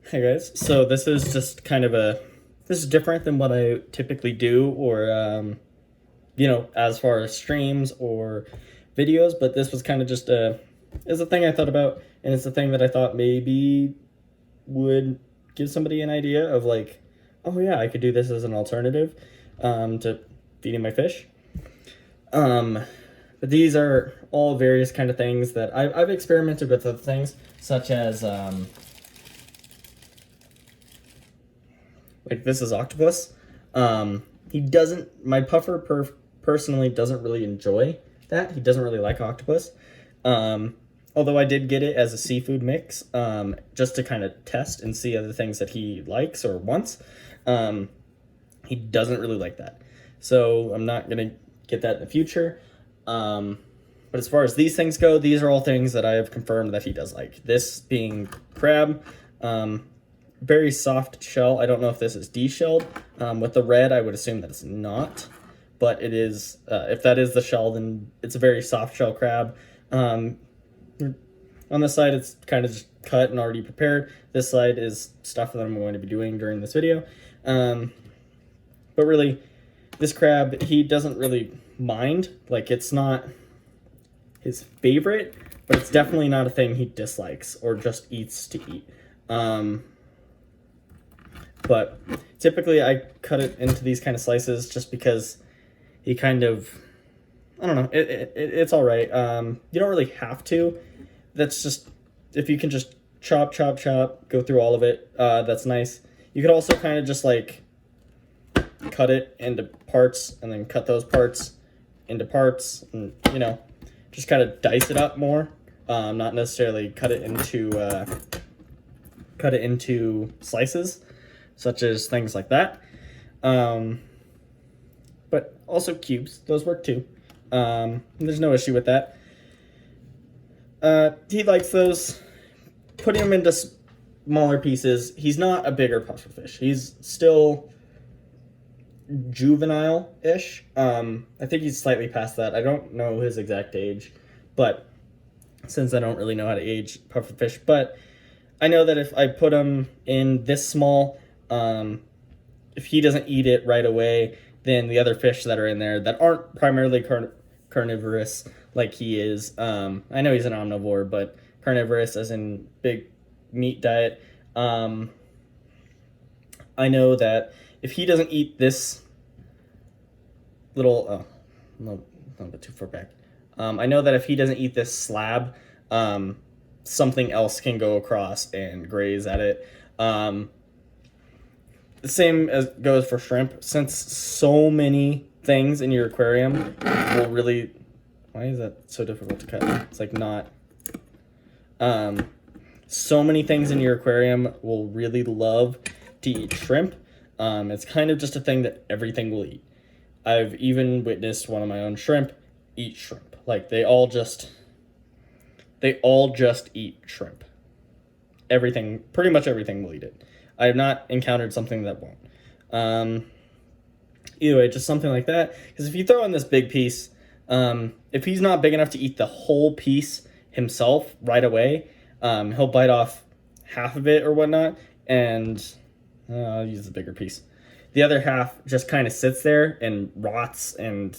Hey guys, so this is just kind of this is different than what I typically do, or as far as streams or videos. But this was kind of just is a thing I thought about, and it's a thing that I thought maybe would give somebody an idea of like, oh yeah, I could do this as an alternative to feeding my fish. Um, but these are all various kind of things that I've experimented with other things, such as like this is octopus. He doesn't. My puffer personally doesn't really enjoy that. He doesn't really like octopus. Although I did get it as a seafood mix, just to kind of test and see other things that he likes or wants. He doesn't really like that, so I'm not gonna get that in the future. But as far as these things go, these are all things that I have confirmed that he does like. This being crab. Very soft shell. I don't know if this is deshelled. With the red, I would assume that it's not, but it is. If that is the shell, then it's a very soft shell crab. On this side, it's kind of just cut and already prepared. This side is stuff that I'm going to be doing during this video. But really, this crab, he doesn't really mind. Like, it's not his favorite, but it's definitely not a thing he dislikes or just eats to eat. But typically I cut it into these kind of slices just because he kind of, I don't know, it's all right. You don't really have to. That's just, if you can just chop, go through all of it, that's nice. You could also kind of just like cut it into parts and then cut those parts into parts and, just kind of dice it up more. Not necessarily cut it into slices, such as things like that. But also cubes, those work too. There's no issue with that. He likes those. Putting them into smaller pieces. He's not a bigger pufferfish. He's still juvenile-ish. I think he's slightly past that. I don't know his exact age, but since I don't really know how to age pufferfish, but I know that if I put him in this small, if he doesn't eat it right away, then the other fish that are in there that aren't primarily carnivorous like he is, I know he's an omnivore, but carnivorous as in big meat diet, I know that if he doesn't eat this little, no, a bit too far back, I know that if he doesn't eat this slab, something else can go across and graze at it. The same as goes for shrimp. Since so many things in your aquarium will really... Why is that so difficult to cut? It's like not... so many things in your aquarium will really love to eat shrimp. It's kind of just a thing that everything will eat. I've even witnessed one of my own shrimp eat shrimp. Like, they all just eat shrimp. Everything, pretty much everything will eat it. I have not encountered something that won't. Either way, just something like that. Because if you throw in this big piece, if he's not big enough to eat the whole piece himself right away, he'll bite off half of it or whatnot, and I'll use the bigger piece. The other half just kind of sits there and rots, and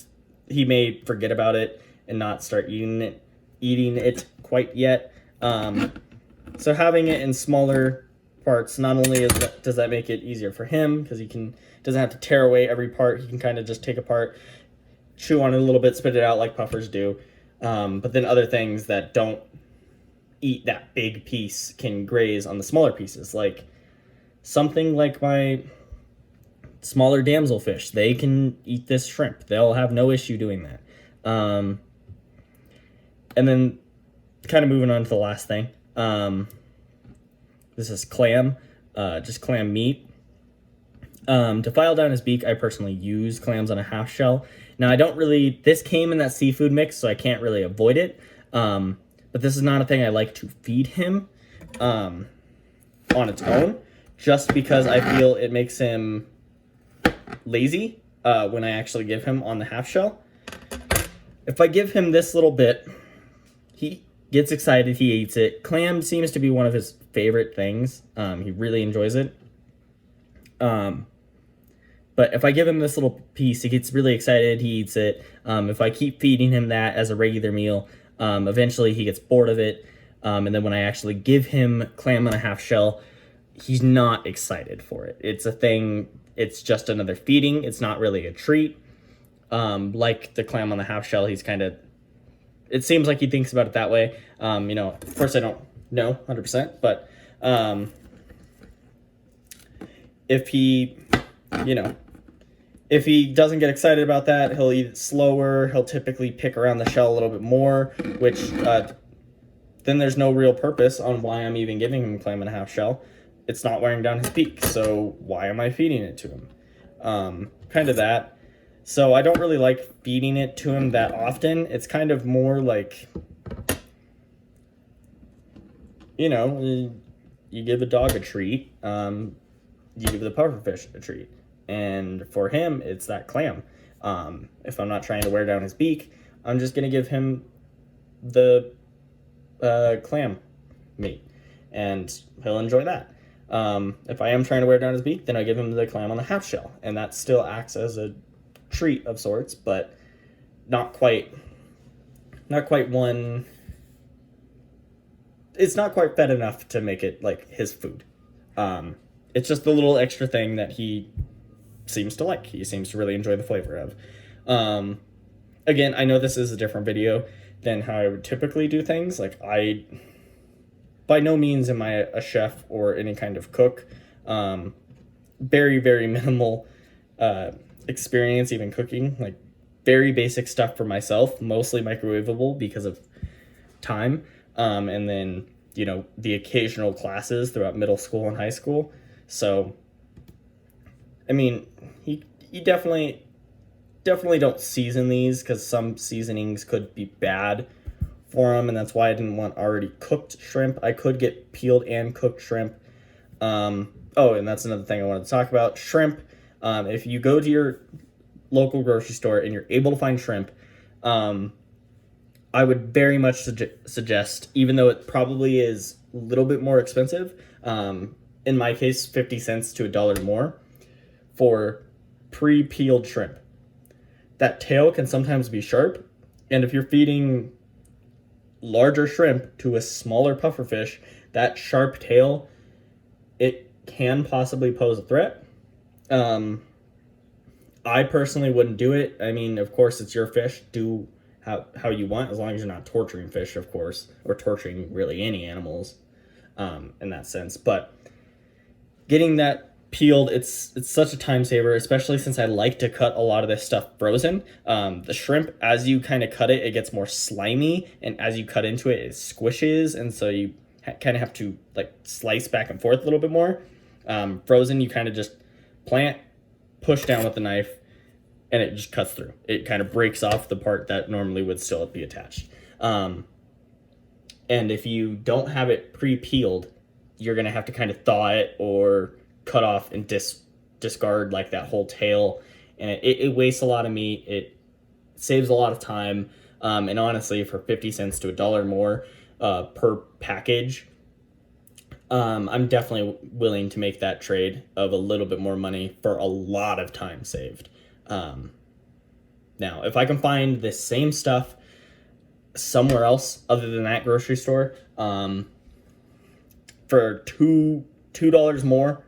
he may forget about it and not start eating it quite yet. So having it in smaller parts, not only does that make it easier for him, because he doesn't have to tear away every part. He can kind of just take a part, chew on it a little bit, spit it out like puffers do. But then other things that don't eat that big piece can graze on the smaller pieces, like something like my smaller damselfish. They can eat this shrimp. They'll have no issue doing that. And then kind of moving on to the last thing. This is clam, just clam meat. To file down his beak, I personally use clams on a half shell. Now, this came in that seafood mix, so I can't really avoid it. But this is not a thing I like to feed him on its own, just because I feel it makes him lazy when I actually give him on the half shell. If I give him this little bit, Gets excited, he eats it. Clam seems to be one of his favorite things. He really enjoys it. But if I give him this little piece, he gets really excited, he eats it. If I keep feeding him that as a regular meal, eventually he gets bored of it. And then when I actually give him clam on a half shell, he's not excited for it. It's a thing, it's just another feeding. It's not really a treat. Like the clam on the half shell, he's kind of, it seems like he thinks about it that way. Of course I don't know 100%, but if he, if he doesn't get excited about that, he'll eat it slower. He'll typically pick around the shell a little bit more, which then there's no real purpose on why I'm even giving him clam and a half shell. It's not wearing down his beak, so why am I feeding it to him? Kind of that. So I don't really like feeding it to him that often. It's kind of more like, you give a dog a treat, you give the pufferfish a treat. And for him, it's that clam. If I'm not trying to wear down his beak, I'm just going to give him the clam meat, and he'll enjoy that. If I am trying to wear down his beak, then I give him the clam on the half shell, and that still acts as a treat of sorts, but not quite one. It's not quite fed enough to make it like his food. It's just the little extra thing that he seems to like. He seems to really enjoy the flavor of. Again, I know this is a different video than how I would typically do things. Like, I by no means am I a chef or any kind of cook. Very, very minimal experience even cooking. Like, very basic stuff for myself, mostly microwavable because of time. And then, the occasional classes throughout middle school and high school. So, I mean, you definitely don't season these, because some seasonings could be bad for them, and that's why I didn't want already cooked shrimp. I could get peeled and cooked shrimp. And that's another thing I wanted to talk about. Shrimp. If you go to your local grocery store and you're able to find shrimp, I would very much suggest, even though it probably is a little bit more expensive, in my case, 50 cents to $1 more, for pre-peeled shrimp. That tail can sometimes be sharp, and if you're feeding larger shrimp to a smaller pufferfish, that sharp tail, it can possibly pose a threat. I personally wouldn't do it. I mean, of course, it's your fish. Do how you want, as long as you're not torturing fish, of course, or torturing really any animals in that sense. But getting that peeled, it's such a time saver, especially since I like to cut a lot of this stuff frozen. The shrimp, as you kind of cut it, it gets more slimy, and as you cut into it, it squishes, and so you kind of have to like slice back and forth a little bit more. Frozen, you kind of just plant, push down with the knife, and it just cuts through. It kind of breaks off the part that normally would still be attached. And if you don't have it pre-peeled, you're going to have to kind of thaw it or cut off and discard like that whole tail. And it wastes a lot of meat. It saves a lot of time. And honestly, for 50 cents to $1 more per package, I'm definitely willing to make that trade of a little bit more money for a lot of time saved. Now, if I can find the same stuff somewhere else other than that grocery store, for $2 more,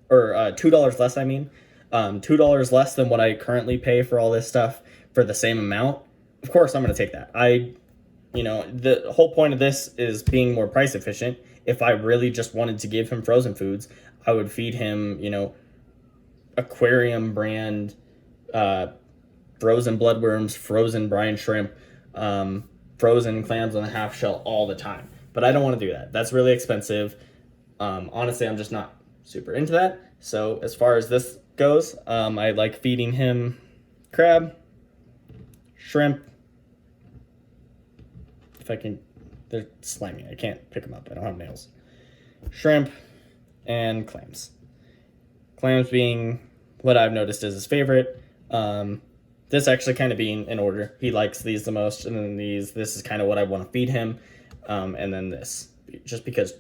or $2 less, I mean, $2 less than what I currently pay for all this stuff for the same amount, of course I'm going to take that. The whole point of this is being more price efficient. If I really just wanted to give him frozen foods, I would feed him, aquarium brand frozen bloodworms, frozen brine shrimp, frozen clams on a half shell all the time. But I don't want to do that. That's really expensive. Honestly, I'm just not super into that. So as far as this goes, I like feeding him crab, shrimp. If I can, they're slimy. I can't pick them up. I don't have nails. Shrimp and clams. Clams being what I've noticed is his favorite. This actually kind of being in order. He likes these the most, and then this is kind of what I want to feed him. and then this, just because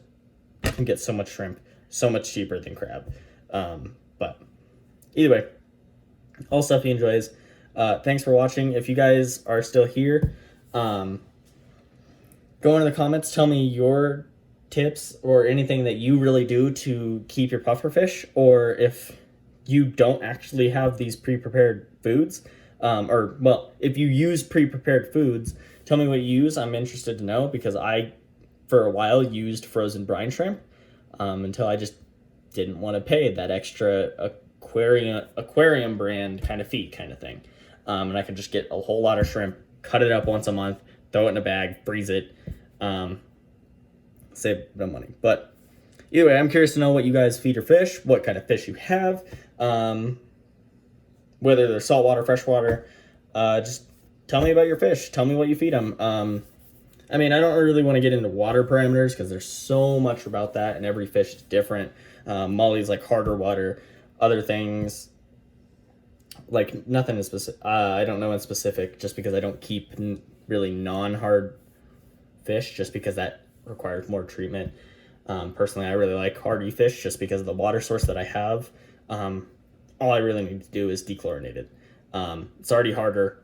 you can get so much shrimp so much cheaper than crab. But either way, all stuff he enjoys. Thanks for watching. If you guys are still here, go into the comments, tell me your tips or anything that you really do to keep your puffer fish, or if you don't actually have these pre-prepared foods, or well, if you use pre-prepared foods, tell me what you use. I'm interested to know, because I for a while used frozen brine shrimp, until I just didn't want to pay that extra aquarium brand kind of fee kind of thing. And I could just get a whole lot of shrimp, cut it up once a month, throw it in a bag, freeze it, save no money. But either way, I'm curious to know what you guys feed your fish, what kind of fish you have, whether they're saltwater, freshwater. Just tell me about your fish. Tell me what you feed them. I mean, I don't really want to get into water parameters because there's so much about that, and every fish is different. Molly's like harder water. Other things, like nothing is specific. I don't know in specific, just because I don't keep really non-hard fish, just because that requires more treatment. Personally, I really like hardy fish just because of the water source that I have. All I really need to do is dechlorinate it. It's already harder.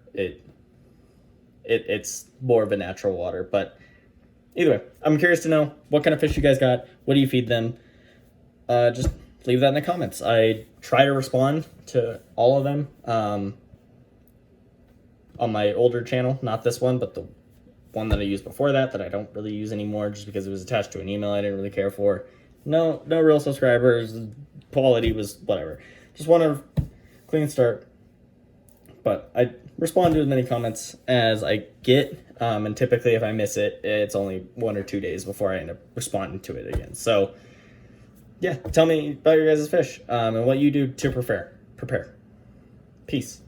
It's more of a natural water. But either way, I'm curious to know what kind of fish you guys got. What do you feed them? Just leave that in the comments. I try to respond to all of them on my older channel, not this one, but the one that I used before that I don't really use anymore, just because it was attached to an email I didn't really care for. No real subscribers. Quality was whatever. Just want a clean start. But I respond to as many comments as I get, and typically if I miss it, it's only 1 or 2 days before I end up responding to it again. So yeah, tell me about your guys' fish, and what you do to prepare. Peace.